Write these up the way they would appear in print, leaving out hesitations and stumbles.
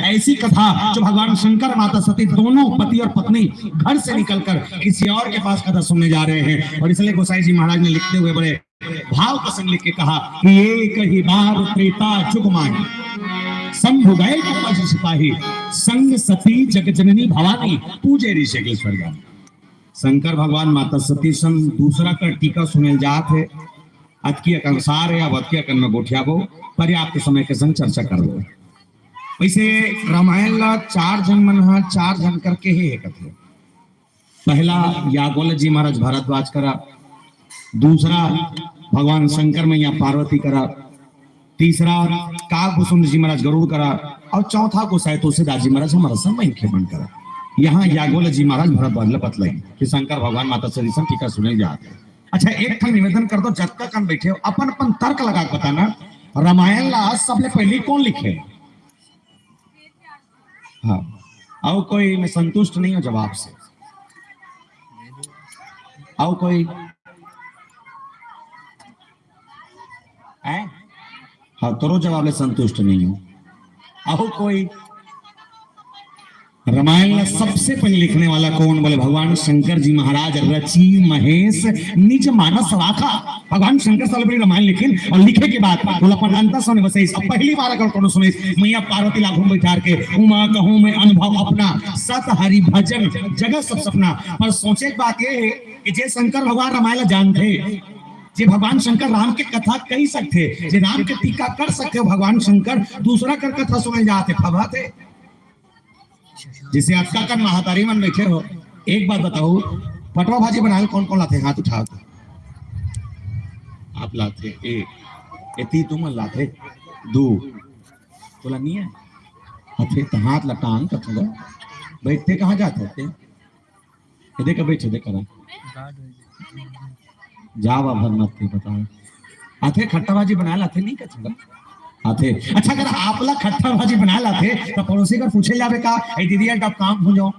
ऐसी कथा जो भगवान शंकर माता सती दोनों पति और पत्नी घर से निकलकर किसी और के पास कथा सुनने जा रहे हैं। और इसलिए गोसाई जी महाराज ने लिखते हुए बड़े भाव का संग लिख के कहा कि एक ही बार त्रेता जुग माही, शंभु गए कुंभज सिपाही, संग सती जगजननी भवानी, पूजे ऋषिकेश्वर जान। शंकर भगवान माता सती संग दूसरा कर टीका सुने जात है। अतकिया के अनुसार या वतकिया के में गोठियाबो पर्याप्त समय के संग चर्चा कर लो। वैसे रामायण ला 4 जन मन हा 4 जन करके ही है कथे। पहला याज्ञवल्क्य जी महाराज भारद्वाज करा, दूसरा भगवान शंकर मैया पार्वती करा, तीसरा काकभूषुंड जी महाराज गरुड़ करा, और चौथा गोसाई तुलसीदास जी महाराज हमारा समय खेमन करा। यहाँ याज्ञवल्क्य जी महाराज भारद्वाज ला बतलाई कि शंकर भगवान माता सती संग टीका सुने जाते। अच्छा, एक ठन निवेदन कर दो, जब तक हम बैठे हो अपन अपन तर्क लगा के बताना, रामायण ला सबले पहले कौन लिखे? हाँ, आओ कोई मैं संतुष्ट नहीं हूं जवाब से। आओ कोई है? हाँ, तोरो जवाब ले संतुष्ट नहीं हूं। आओ कोई? रामायण सबसे पहले लिखने वाला कौन? बोले भगवान शंकर जी महाराज। रची महेश निज मानस राखा। भगवान शंकर सबसे रामायण लिखिन और लिखे के बाद बोला अपन अंतर सुने बसे पहली बार अगर कोनो सुने मैया पार्वती ला घूम बैठार के उमा कहूं मैं अनुभव अपना, सत हरि भजन जगत सब सपना। पर सोचे की बात ये है कि जे शंकर भगवान रामायण जानते, जे भगवान शंकर राम के कथा कही सकते, जे राम के टीका कर सकते, भगवान शंकर दूसरा कर कथा सुने जाते फबा थे। जिसे आपका कर महातारी मन बैठे हो, एक बात बताओ, पटवा भाजी बनाए कौन कौन लाते? हाथ उठाओ। आप लाते एक, एती तुम लाते दो, बोला नहीं है हथे तो हाथ लटांग कथोगा बैठते कहाँ जाते थे? देखा बैठे देखा जावा भर मत बताओ। आथे खट्टा भाजी बना लाते नहीं कथोगा आथे। अच्छा, अगर आप ला खट्टा भाजी बना लाते तो पड़ोसी का पूछे जावे का ए दीदी यार काम हो जाओ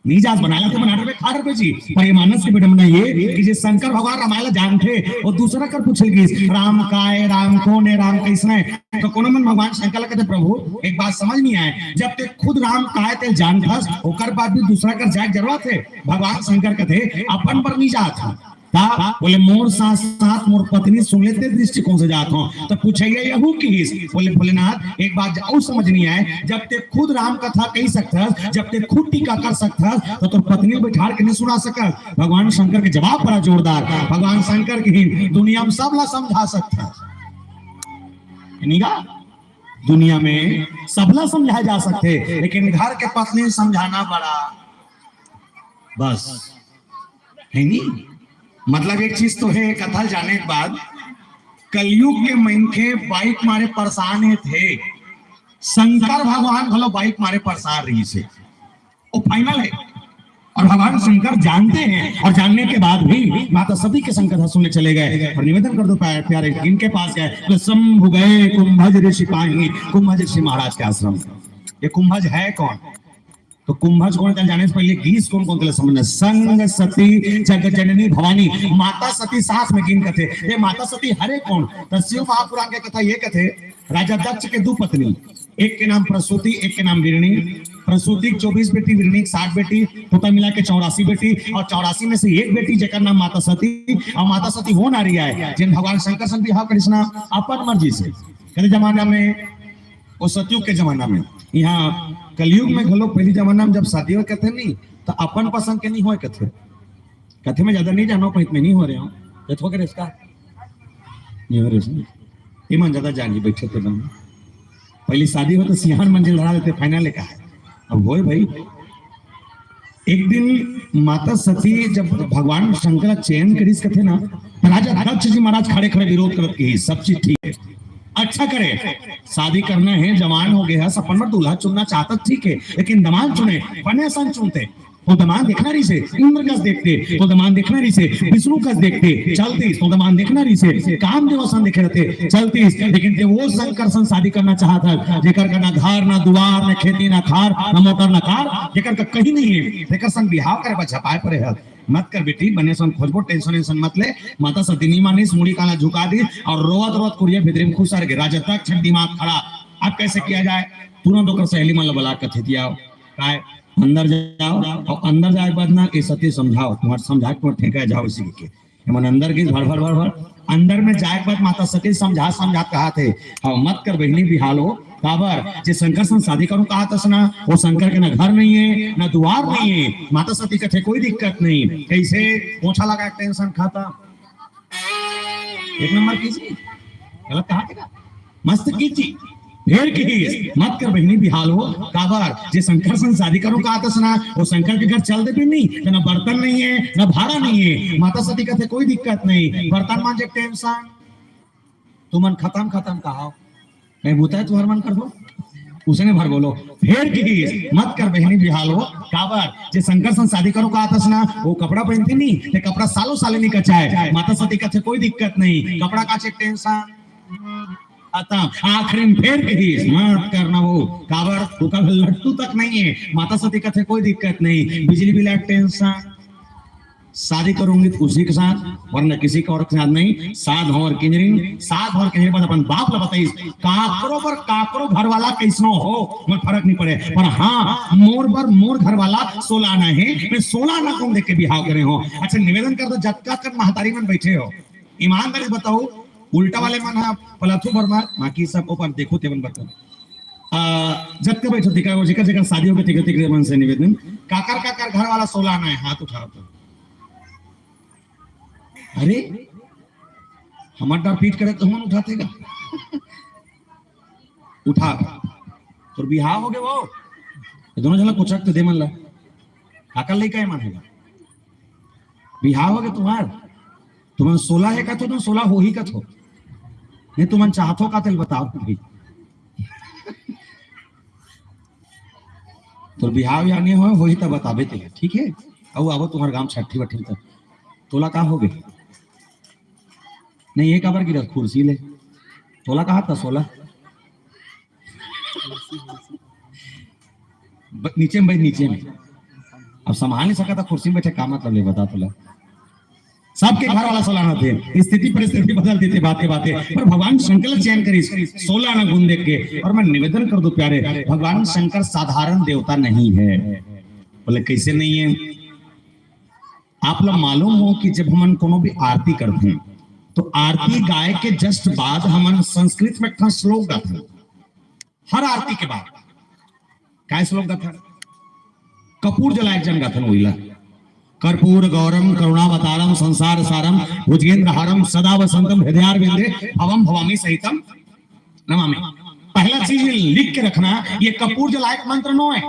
नहीं जास बना लाते बना रहे खा रहे जी। पर ये मानस की विडंबना ये कि जे शंकर भगवान रामायण जानते और दूसरा कर पूछे कि राम का है, राम कौन है, राम कैसा है, तो कोनो मन भगवान शंकर कहते प्रभु एक बात समझ नहीं आए, जब ते खुद राम का है ते जानथस ओकर बाद भी दूसरा कर जाए जरूरत है। भगवान शंकर कहते अपन पर नहीं जात था। बोले मोर साथ साथ मोर पत्नी सुन लेते दृष्टिकोण से जाता हूं तो पूछेगा यहू की? बोले भोलेनाथ एक बात और समझ नहीं आए, जब ते खुद राम कथा कही सकता, जब ते खुद टीका कर सकता तो तुम पत्नी बैठार के नहीं सुना सका। भगवान शंकर के जवाब बड़ा जोरदार। भगवान शंकर की दुनिया में सब ला समझा सकता, दुनिया में सबला समझाए जा सकते, लेकिन घर के पत्नी समझाना बड़ा बस है नहीं। मतलब एक चीज तो है, कथा जाने के बाद कलयुग के मनखे बाइक मारे परेशान थे, शंकर भगवान भलो बाइक मारे परेशान रही से वो फाइनल है। और भगवान शंकर जानते हैं और जानने के बाद भी माता सती के संग कथा सुनने चले गए। और निवेदन कर दो प्यारे इनके पास गए तो शंभु गए कुंभज ऋषि पाही, कुंभज ऋषि महाराज के आश्रम। ये कुंभज है कौन? तो कुंभज कौन जाने से पहले गीस कौन कौन समझना। संग सती जगजननी भवानी, माता सती साथ में गिन कथे। ये माता सती हरे कौन? तो शिव महापुराण के कथा ये कथे, राजा दक्ष के 2 पत्नी, एक के नाम प्रसूति, एक के नाम वीरणी। प्रसूति 24 बेटी, वीरणी 60 बेटी, टोटल मिला के 84 बेटी। और 84 में से एक बेटी जेकर नाम माता सती। और माता सती वो नारी है जिन भगवान शंकर संग विवाह कृष्णा अपन मर्जी से। पहले जमाना में वो सतयुग के जमाना में, यहाँ कलयुग में घलो पहली जमाना में जब शादियों कहते नहीं तो अपन पसंद के नहीं हो कथे में ज्यादा नहीं जानो पहित में नहीं हो रहे हो तो इसका नहीं हो रहे मन ज्यादा जानी बैठे थे बन। पहली शादी हो तो सिंहान मंजिल लड़ा देते फाइनल लेका है। अब वो भाई एक दिन माता सती जब भगवान शंकर चयन करीस कथे ना, राजा दक्ष जी महाराज खड़े खड़े विरोध करते सब चीज ठीक है, अच्छा करे, शादी करना है, जवान हो गया, सपन में दूल्हा चुनना चाहता ठीक है, लेकिन दमान चुने बने सन चुनते तो दमान देखना रही से इंद्र कस देखते, तो दमान देखना रही से विष्णु कस देखते चलती, तो दमान देखना रही से कामदेव सन देखे रहते चलती। लेकिन ते वो शंकर सन शादी करना चाहता जेकर का ना घर ना दुआर ना खेती ना खार ना मोटर ना कार, जेकर का कहीं नहीं है, जेकर सन बिहाव करे बच्चा पाए पड़े है। मत कर बेटी, बने सन खोजबो, टेंशन मत ले। माता सती मानिस मुड़ी काला झुका दी और रोवत रोवत कुरिया भितरी में खुश रह गए। राजा तक दिमाग खड़ा, अब कैसे किया जाए? तुरंत ओकर सहेली मन बुला के थेतियाओ काय अंदर जाओ और अंदर जाए के बाद ना ये सती समझाओ तुम्हारे समझा के ठेका जाओ इसी के मन अंदर की भर भर भर भर अंदर में जाए के बाद माता सती समझा समझा कहा थे हाँ मत कर बहनी बिहाल हो काबर जे शंकर से शादी करूं कहा था ना वो शंकर के ना घर नहीं है ना द्वार नहीं है माता सती कथे कोई दिक्कत नहीं कैसे पोछा लगा टेंशन खाता एक नंबर कीजिए गलत कहा था मस्त कीजिए भेड़ की मत कर बहनी बिहाल हो काबर जे शंकर से शादी करूं कहा था ना वो शंकर के घर चल दे भी नहीं ना बर्तन नहीं है ना भाड़ा नहीं है माता सती कथे कोई दिक्कत नहीं बर्तन मांझे टेंशन तुमन खत्म खत्म कहा मैं बूता है तुम्हार मन कर दो उसने भर बोलो फेर की मत कर बहनी बिहाल हो काबर जे शंकर से शादी करो कहा था ना वो कपड़ा पहनती नहीं ते कपड़ा सालों साले नहीं कचाए माता सती का कोई दिक्कत नहीं कपड़ा का चेक टेंशन आता आखिरी में फेर की मत करना वो काबर वो का लट्टू तक नहीं है माता सती का कोई दिक्कत नहीं बिजली बिल टेंशन शादी करूंगी तो उसी के साथ वरना किसी का और के साथ नहीं साध और किंजरिंग साध और किंजरिंग बाद अपन बाप ला बताइस काकरो पर काकरो घर वाला कैसनो हो मत फर्क नहीं पड़े पर हाँ मोर पर मोर घर वाला 16 आना है मैं 16 आना कौन देख के बिहाव करे हो अच्छा निवेदन कर दो जत्का कर महतारी मन बैठे हो ईमानदारी बताओ उल्टा वाले मन है पलाथू बर्मा बाकी सब ऊपर देखो तेवन बताओ जब के बैठो दिखा जिका जिका शादियों के टिकट टिकट मन से निवेदन काकर घर वाला 16 आना है हाथ उठाओ तो अरे हमार डर पीट करे तो हम उठाते का उठा तो बिहाव हो गए वो दोनों जन कुछ तो दे मन ला काकर लेके मानेगा बिहाव हो गए तुम्हार 16 है का तो तुम 16 हो ही का तो नहीं तुम चाहतो का तेल बताओ भाई तो बिहाव या नहीं हो ही तो बताबे ते ठीक है अब आवो तुम्हारे गांव छठी बठी तक तोला का हो गए नहीं एक अबर की कुर्सी ले तोला कहा था 16 नीचे में नीचे में अब संभाल नहीं सका था कुर्सी में बैठे काम मतलब ले बता तोला सबके घर वाला 16 आना थे स्थिति परिस्थिति बदल देते बातें बातें पर भगवान शंकर चयन करी 16 आना गुण देख के और मैं निवेदन कर दूं प्यारे भगवान शंकर साधारण देवता नहीं है बोले कैसे नहीं है आप लोग मालूम हो कि जब हम कोनो भी आरती करते हैं तो आरती गाय के जस्ट बाद हम संस्कृत में एक श्लोक गाते हैं हर आरती के बाद क्या श्लोक गाता कपूर जलायक जन गाथन वहीला कर्पूर गौरम करुणावतारम संसार सारम भुजगेंद्र हारम सदा वसंतम हृदयार बिंदे भवम भवामी सहितम नमामि पहला चीज लिख के रखना ये कपूर जलायक मंत्र नो है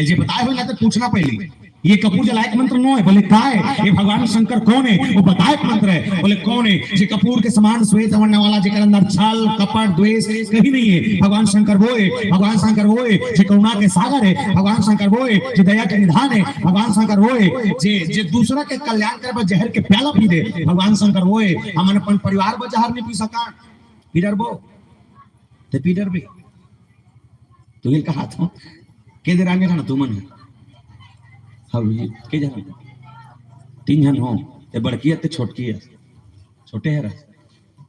ये बताए हुए ना तो पूछना पहले ये कपूर जलायक मंत्र नो है बोले का है ये भगवान शंकर कौन है वो बतायक मंत्र है बोले कौन है ये कपूर के समान श्वेत वर्णन वाला जेकर अंदर छल कपट द्वेष कहीं नहीं है भगवान शंकर वो है भगवान शंकर वो है जे करुणा के सागर है भगवान शंकर वो है जे दया के निधान है भगवान शंकर वो है जे दूसरा के कल्याण करे पर जहर के प्याला पी दे भगवान शंकर वो है हमन अपन परिवार पर जहर नहीं पी सका पीडर बो ते पीडर भी तो ये कहा था के देर आगे ना तुमन है के जन 3 जन हो ते बड़की है ते छोटकी है छोटे है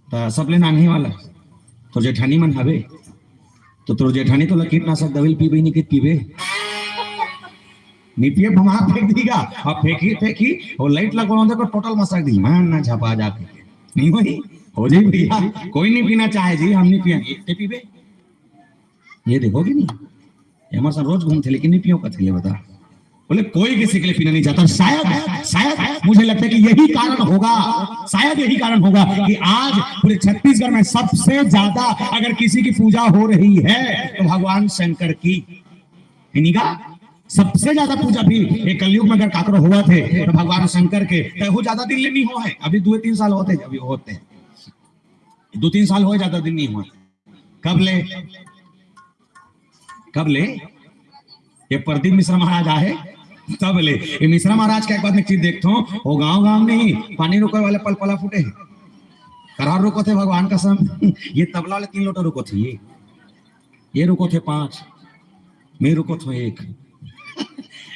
तो सब ले नानी वाला तो जेठानी मन हवे तो तोर जेठानी तो कीटनाशक दवाई पीबे नहीं कि पीबे नीतिये भमा फेंक देगा अब फेंकी और लाइट लगवा देखो टोटल मसक दी मान ना झपा जाके नहीं वही हो जाए भैया कोई नहीं पीना चाहे जी हम नहीं पियेंगे पीबे ये देखोगे नहीं हमारे साथ रोज घूमते लेकिन नहीं पियो कथले बता बोले कोई किसी के लिए पीना नहीं चाहता शायद मुझे लगता है कि यही कारण होगा शायद यही कारण होगा कि आज पूरे छत्तीसगढ़ में सबसे ज्यादा अगर किसी की पूजा हो रही है तो भगवान शंकर की इन्हीं का सबसे ज्यादा पूजा भी एक कलयुग में अगर काकरो हुआ थे तो भगवान शंकर के वो ज्यादा दिन ले नहीं हुआ है अभी 2-3 साल होते अभी होते 2-3 साल हो ज्यादा दिन नहीं हुआ कब ले ये प्रदीप मिश्रा महाराज आए तब ले ये मिश्रा महाराज के एक बात में चीज देखता हूँ वो गांव नहीं पानी रोकने वाले पल पला फूटे करार रुको थे भगवान का सम ये तबला वाले 3 लोटा रुको थे ये रुको थे 5 मैं रुको थे 1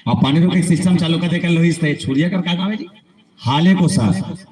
और पानी रोके सिस्टम चालू कर देकर लोहिस थे छुड़िया कर का गावे जी हाले को सा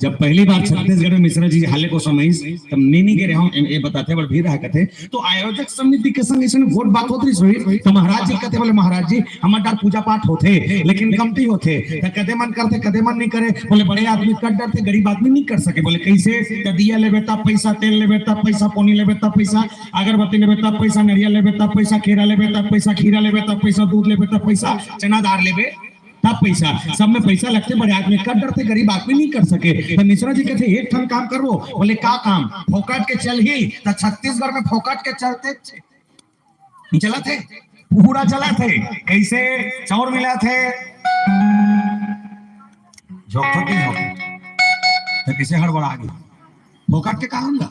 जब पहली बार छत्तीसगढ़ में मिश्रा जी हाले को समय तब नहीं गे रहे ये बताते बड़ भीड़ कथे तो आयोजक समिति के संग इसने वोट बात होती रही तो महाराज जी कहते बोले महाराज जी हमार डार पूजा पाठ होते लेकिन कमती होते तो कदे मन करते कदे मन नहीं करे बोले बड़े आदमी कट डरते गरीब आदमी नहीं कर सके बोले कैसे तो दिया लेबे तब पैसा तेल लेबे तब पैसा पानी लेबे तब पैसा अगरबत्ती लेबे तब पैसा नरियल लेबे तब पैसा खीरा लेबे तब पैसा खीरा लेबे तब पैसा दूध लेबे तब पैसा चना दाल लेबे तब पैसा सब में पैसा लगते बड़े आदमी कर डरते गरीब आदमी नहीं कर सके तो मिश्रा जी कहते एक ठन काम करो बोले का काम फोकट के चल ही तो छत्तीसगढ़ में फोकट के चलते चला थे पूरा चला थे कैसे चाउर मिला थे तो किसे हड़बड़ा गई फोकट के कहा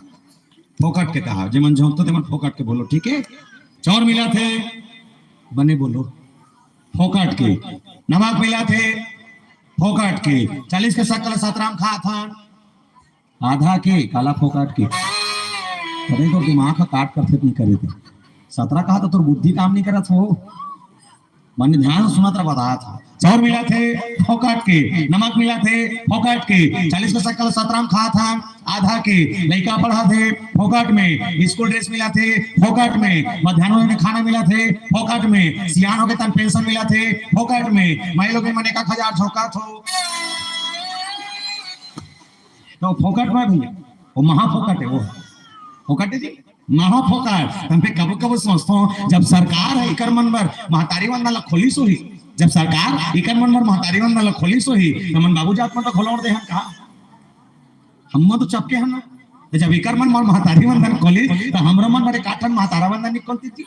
फोकट के कहा जे मन झोंकतो ते मन फोकट के बोलो ठीक है चाउर मिला थे बने बोलो फोकट के नमक मिला थे फोकट के 40 के सकल सतराम खा था आधा के काला फोकट के अरे तो दिमाग का काट करते नहीं करे थे 17 कहा तो बुद्धि काम नहीं करा था मैंने ध्यान सुना था बताया था चाउर मिला थे फोकट के नमक मिला थे फोकट के 40 के सकल सतराम खा था आधा के लड़का पढ़ा थे फोकट में स्कूल ड्रेस मिला थे फोकट में मध्याह्न में खाना मिला थे फोकट में सियान हो गए तन पेंशन मिला थे फोकट में मैं लोग मैंने 1000 झोंका थो तो फोकट में भैया वो महाफोकट है वो फोकट है जी महाफोकट हम पे कब कब सोचता हूँ जब सरकार है इकर मन पर महतारी वन वाला खोली सो ही जब सरकार इकर मन पर महतारी वन वाला खोली सो ही हमन बाबू जात में तो खोलौड़ दे हम कहा हम तो चपके हैं ना तो जब इकर मन महतारी वंदन खोली तो हमरा मन मारे काटन महतारा वंदन निकलती थी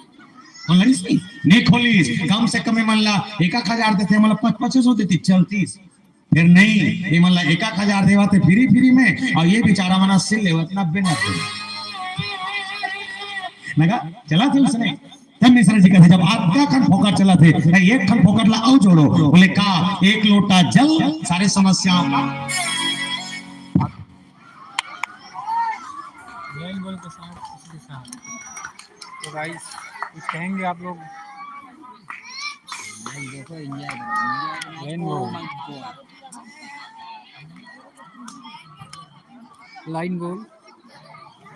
खोलिस नहीं खोलिस कम से कम मन ला 1000 देते मतलब 2500 देती चलतीस फिर नहीं ये मन ला 1000 देवाते फ्री में और ये बेचारा मना सिल लेवत 90 लगा चला थे उसने तब मिश्रा जी कहते जब आपका खन फोकट चला थे एक खन फोकट ला आओ जोड़ो बोले का एक लोटा जल सारे समस्याओं का गोल के साथ इसके साथ तो गाइस कुछ कहेंगे आप लोग देखो लाइन गोल